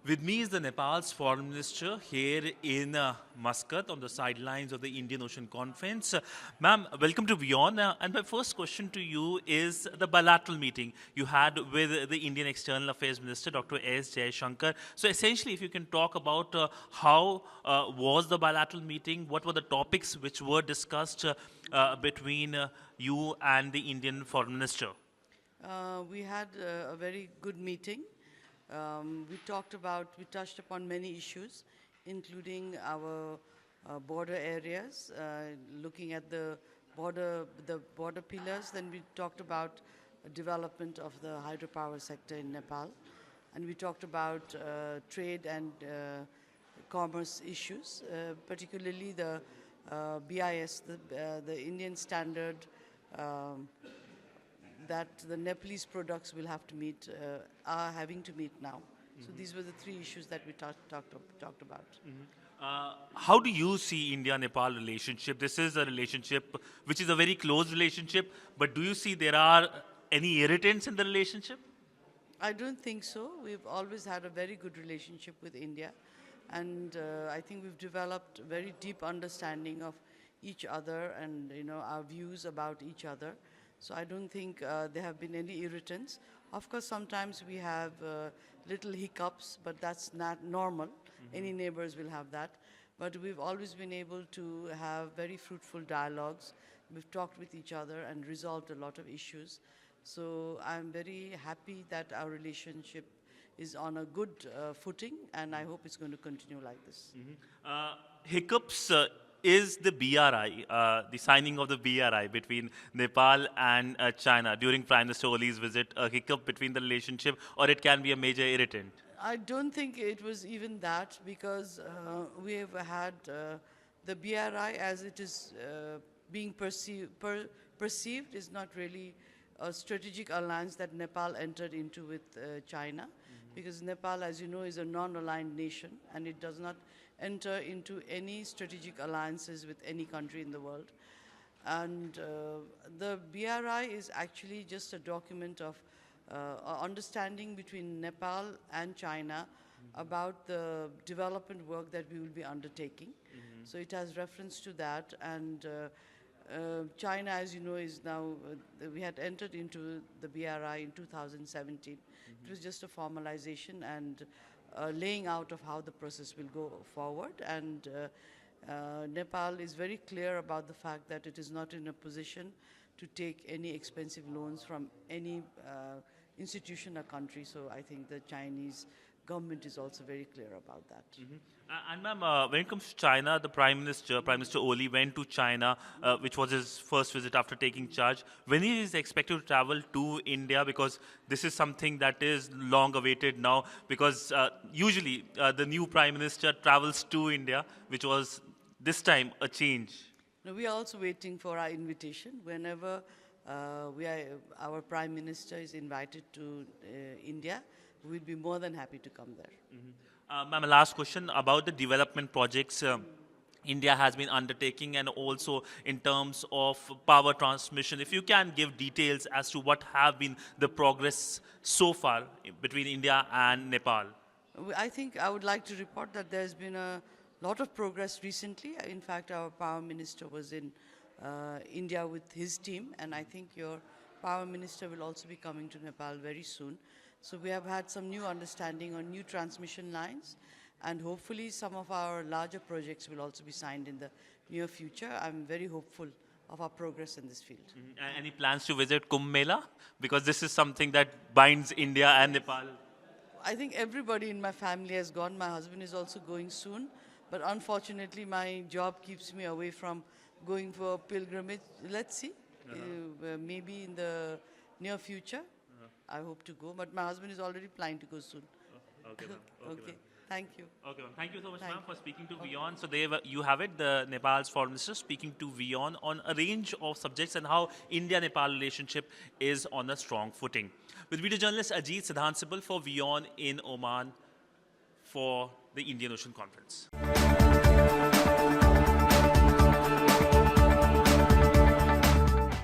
With me is the Nepal's foreign minister here in Muscat on the sidelines of the Indian Ocean Conference. Ma'am, welcome to WION. And my first question to you is the bilateral meeting you had with the Indian External Affairs Minister, Dr S Jaishankar. So essentially, if you can talk about how was the bilateral meeting, what were the topics which were discussed between you and the Indian foreign minister? We had a very good meeting. We touched upon many issues, including our border areas, looking at the border pillars. Then we talked about development of the hydropower sector in Nepal, and we talked about trade and commerce issues, particularly the BIS, the Indian standard. That the Nepalese products will have to meet, are having to meet now. Mm-hmm. So these were the three issues that we talked about. Mm-hmm. How do you see India-Nepal relationship? This is a relationship which is a very close relationship, but do you see there are any irritants in the relationship? I don't think so. We've always had a very good relationship with India, and I think we've developed a very deep understanding of each other and our views about each other. So I don't think there have been any irritants. Of course, sometimes we have little hiccups, but that's not normal. Mm-hmm. Any neighbors will have that. But we've always been able to have very fruitful dialogues. We've talked with each other and resolved a lot of issues. So I'm very happy that our relationship is on a good footing, and I hope it's going to continue like this. Mm-hmm. Hiccups is the BRI, the signing of the BRI between Nepal and China during Prime Minister Oli's visit, a hiccup between the relationship, or it can be a major irritant? I don't think it was even that, because we have had the BRI as it is being perceived is not really a strategic alliance that Nepal entered into with China, because Nepal, as you know, is a non-aligned nation, and it does not enter into any strategic alliances with any country in the world. And the BRI is actually just a document of understanding between Nepal and China about the development work that we will be undertaking. So it has reference to that, and China, as you know, is now, we had entered into the BRI in 2017. It was just a formalization and laying out of how the process will go forward, and Nepal is very clear about the fact that it is not in a position to take any expensive loans from any institution or country. So I think the Chinese government is also very clear about that. Mm-hmm. And ma'am, when it comes to China, the Prime Minister Oli, went to China, which was his first visit after taking charge. When he is expected to travel to India, because this is something that is long awaited now, because usually the new Prime Minister travels to India, which was this time a change. No, we are also waiting for our invitation. Whenever our Prime Minister is invited to India, we'll be more than happy to come there. Mm-hmm. Ma'am, last question about the development projects India has been undertaking, and also in terms of power transmission. If you can give details as to what have been the progress so far between India and Nepal. I think I would like to report that there's been a lot of progress recently. In fact, our Power Minister was in India with his team, and I think your Power Minister will also be coming to Nepal very soon. So we have had some new understanding on new transmission lines, and hopefully some of our larger projects will also be signed in the near future. I'm very hopeful of our progress in this field. Mm-hmm. Any plans to visit Kumbh Mela? Because this is something that binds India and Nepal. I think everybody in my family has gone. My husband is also going soon, but unfortunately my job keeps me away from going for a pilgrimage. Let's see, maybe in the near future. I hope to go, but my husband is already planning to go soon. Okay, ma'am. Okay. Thank you. Okay, ma'am. Thank you so much, ma'am, for speaking to WION. So there you have it, the Nepal's foreign minister speaking to WION on a range of subjects and how India-Nepal relationship is on a strong footing. With video journalist Ajit Siddhant Sibal for WION in Oman for the Indian Ocean Conference.